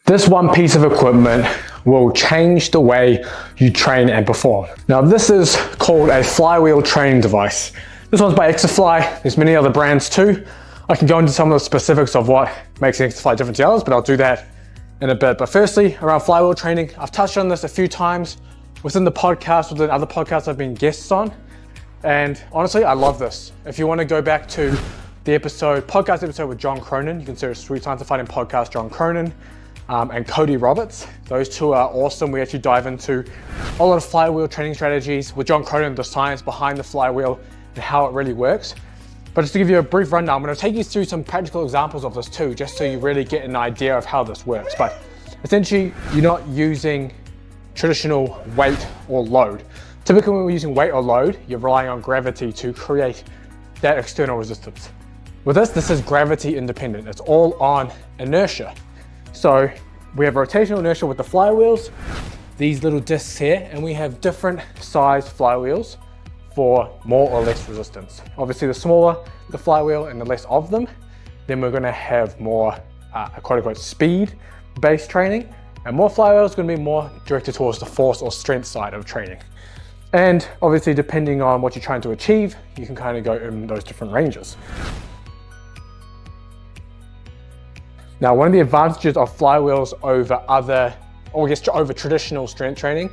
This one piece of equipment will change the way you train and perform. Now, this is called a flywheel training device. This one's by Exafly. There's many other brands too. I can go into some of the specifics of what makes an Exafly different to others, but I'll do that in a bit. But firstly, around flywheel training, I've touched on this a few times within the podcast, within other podcasts I've been guests on. And honestly, I love this. If you want to go back to the podcast episode with John Cronin, you can search 3 Times to Fighting podcast, John Cronin, and Cody Roberts. Those two are awesome. We actually dive into a lot of flywheel training strategies with John Cronin, the science behind the flywheel and how it really works. But just to give you a brief rundown, I'm going to take you through some practical examples of this too, just so you really get an idea of how this works. But essentially, you're not using traditional weight or load. Typically, when we're using weight or load, you're relying on gravity to create that external resistance. With this is gravity independent. It's all on inertia. So we have rotational inertia with the flywheels, these little discs here, and we have different size flywheels for more or less resistance. Obviously, the smaller the flywheel and the less of them, then we're gonna have more quote unquote speed-based training, and more flywheel is gonna be more directed towards the force or strength side of training. And obviously, depending on what you're trying to achieve, you can kind of go in those different ranges. Now, one of the advantages of flywheels over over traditional strength training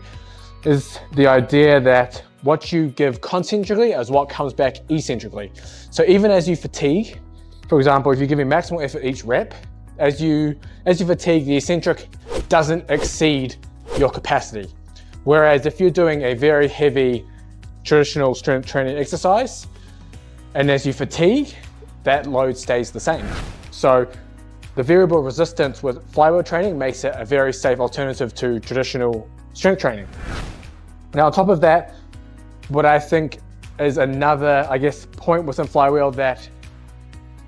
is the idea that what you give concentrically is what comes back eccentrically. So even as you fatigue, for example, if you're giving maximal effort each rep, as you fatigue, the eccentric doesn't exceed your capacity. Whereas if you're doing a very heavy traditional strength training exercise, and as you fatigue, that load stays the same. So the variable resistance with flywheel training makes it a very safe alternative to traditional strength training. Now, on top of that, what I think is another, point within flywheel that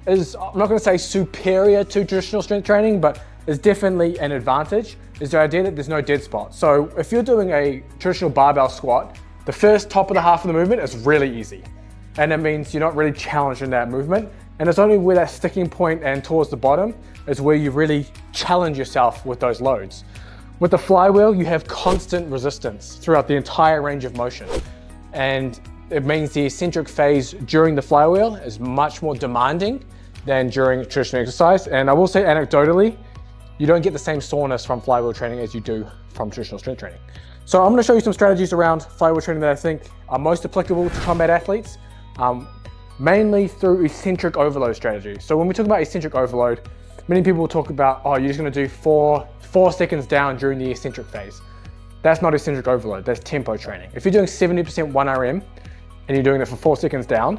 is, I'm not gonna say superior to traditional strength training, but is definitely an advantage, is the idea that there's no dead spot. So if you're doing a traditional barbell squat, the first top of the half of the movement is really easy. And it means you're not really challenged in that movement. And it's only where that sticking point and towards the bottom is where you really challenge yourself with those loads. With the flywheel, you have constant resistance throughout the entire range of motion. And it means the eccentric phase during the flywheel is much more demanding than during traditional exercise. And I will say anecdotally, you don't get the same soreness from flywheel training as you do from traditional strength training. So I'm gonna show you some strategies around flywheel training that I think are most applicable to combat athletes. Mainly through eccentric overload strategy. So when we talk about eccentric overload, many people will talk about, oh, you're just gonna do four seconds down during the eccentric phase. That's not eccentric overload, that's tempo training. If you're doing 70% 1RM and you're doing it for 4 seconds down,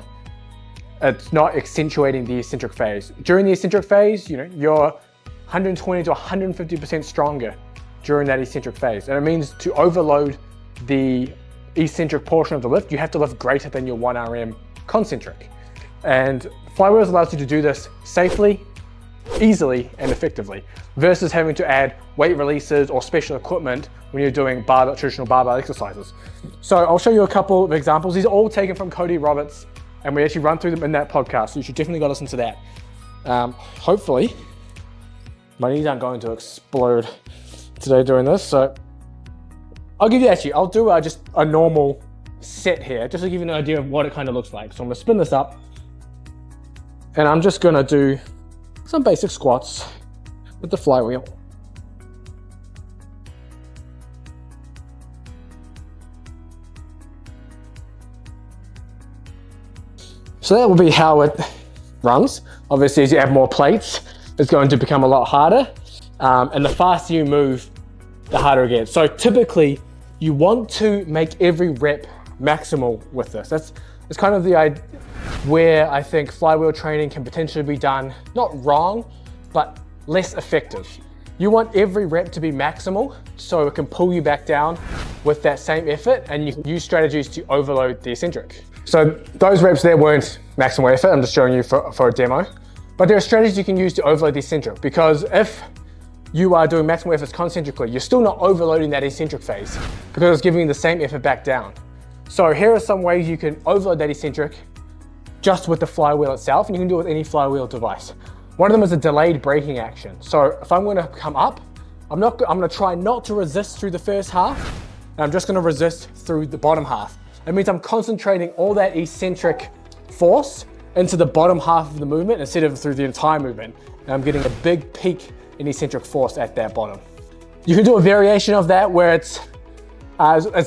it's not accentuating the eccentric phase. During the eccentric phase, you're 120 to 150% stronger during that eccentric phase. And it means to overload the eccentric portion of the lift, you have to lift greater than your 1RM concentric. And flywheels allows you to do this safely, easily, and effectively, versus having to add weight releases or special equipment when you're doing traditional barbell exercises. So I'll show you a couple of examples. These are all taken from Cody Roberts, and we actually run through them in that podcast, so you should definitely go listen to that. Hopefully, my knees aren't going to explode today doing this, so I'll do just a normal set here, just to give you an idea of what it kind of looks like. So I'm gonna spin this up, and I'm just gonna do some basic squats with the flywheel. So that will be how it runs. Obviously, as you add more plates, it's going to become a lot harder. And the faster you move, the harder it gets. So typically, you want to make every rep maximal with this. That's kind of the idea where I think flywheel training can potentially be done, not wrong, but less effective. You want every rep to be maximal so it can pull you back down with that same effort, and you can use strategies to overload the eccentric. So those reps there weren't maximal effort, I'm just showing you for a demo, but there are strategies you can use to overload the eccentric, because if you are doing maximal efforts concentrically, you're still not overloading that eccentric phase because it's giving you the same effort back down. So here are some ways you can overload that eccentric just with the flywheel itself, and you can do it with any flywheel device. One of them is a delayed braking action. So if I'm going to come up, I'm gonna try not to resist through the first half, and I'm just gonna resist through the bottom half. It means I'm concentrating all that eccentric force into the bottom half of the movement instead of through the entire movement. And I'm getting a big peak in eccentric force at that bottom. You can do a variation of that where it's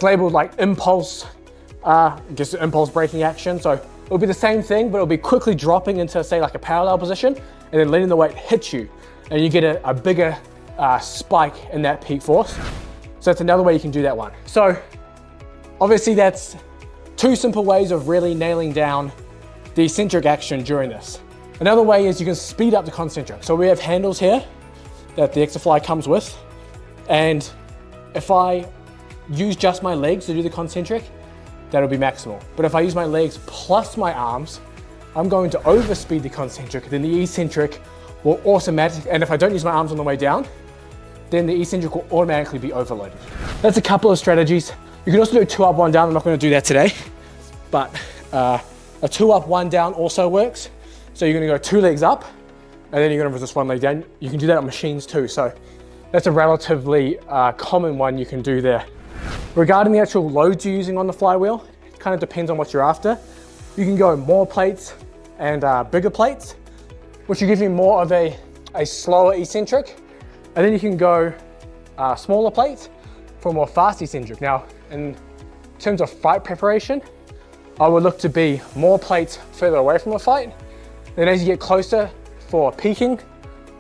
labeled like impulse, impulse braking action. So it'll be the same thing, but it'll be quickly dropping into, say, like a parallel position, and then letting the weight hit you. And you get a bigger spike in that peak force. So that's another way you can do that one. So obviously that's 2 simple ways of really nailing down the eccentric action during this. Another way is you can speed up the concentric. So we have handles here that the Exafly comes with. And if I use just my legs to do the concentric, that'll be maximal. But if I use my legs plus my arms, I'm going to overspeed the concentric, then the eccentric will automatically, and if I don't use my arms on the way down, then the eccentric will automatically be overloaded. That's a couple of strategies. You can also do 2 up, 1 down. I'm not going to do that today, but a 2 up, 1 down also works. So you're going to go 2 legs up, and then you're going to resist 1 leg down. You can do that on machines too. So that's a relatively common one you can do there. Regarding the actual loads you're using on the flywheel, it kind of depends on what you're after. You can go more plates and bigger plates, which will give you more of a slower eccentric. And then you can go smaller plates for more fast eccentric. Now, in terms of fight preparation, I would look to be more plates further away from a fight. Then as you get closer for peaking,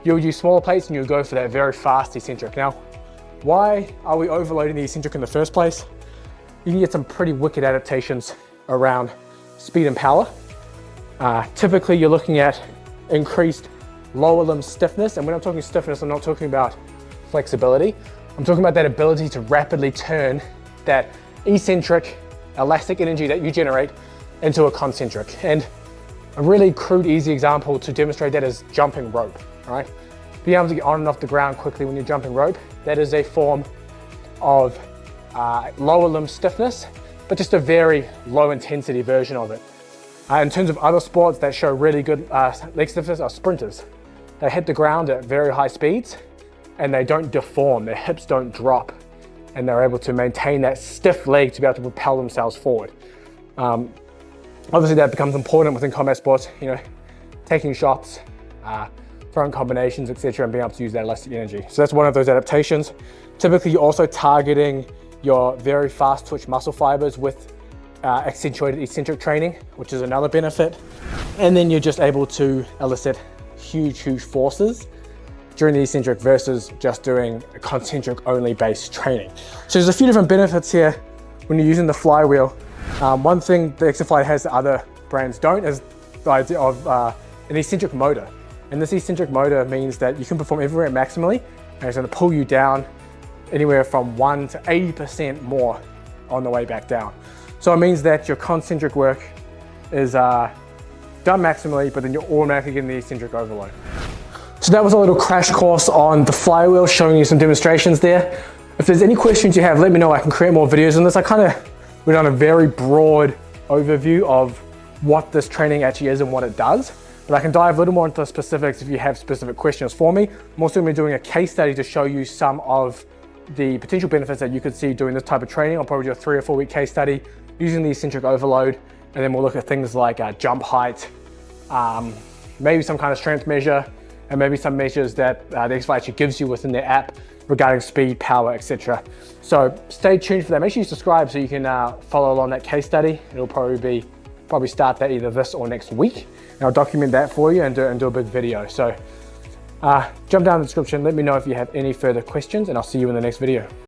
you'll use smaller plates and you'll go for that very fast eccentric. Now, why are we overloading the eccentric in the first place? You can get some pretty wicked adaptations around speed and power. Typically, you're looking at increased lower limb stiffness. And when I'm talking stiffness, I'm not talking about flexibility. I'm talking about that ability to rapidly turn that eccentric elastic energy that you generate into a concentric. And a really crude, easy example to demonstrate that is jumping rope, right? Being able to get on and off the ground quickly when you're jumping rope, that is a form of lower limb stiffness, but just a very low intensity version of it. In terms of other sports that show really good leg stiffness are sprinters. They hit the ground at very high speeds and they don't deform, their hips don't drop, and they're able to maintain that stiff leg to be able to propel themselves forward. Obviously that becomes important within combat sports, you know, taking shots, throwing combinations, etc., and being able to use that elastic energy. So that's one of those adaptations. Typically you're also targeting your very fast twitch muscle fibers with accentuated eccentric training, which is another benefit. And then you're just able to elicit huge forces during the eccentric versus just doing concentric only based training. So there's a few different benefits here when you're using the flywheel. One thing the Exafly has that other brands don't is the idea of an eccentric motor. And this eccentric motor means that you can perform everywhere maximally, and it's going to pull you down anywhere from 1 to 80% more on the way back down. So it means that your concentric work is done maximally, but then you're automatically getting the eccentric overload. So that was a little crash course on the flywheel, showing you some demonstrations there. If there's any questions you have, let me know. I can create more videos on this. I kind of went on a very broad overview of what this training actually is and what it does. But I can dive a little more into the specifics if you have specific questions for me. I'm also going to be doing a case study to show you some of the potential benefits that you could see doing this type of training. I'll probably do a 3 or 4 week case study using the eccentric overload, and then we'll look at things like jump height, maybe some kind of strength measure, and maybe some measures that the Exafly actually gives you within their app regarding speed, power, etc. So stay tuned for that. Make sure you subscribe so you can follow along that case study. It'll probably start that either this or next week. And I'll document that for you and do a big video. So jump down in the description, let me know if you have any further questions, and I'll see you in the next video.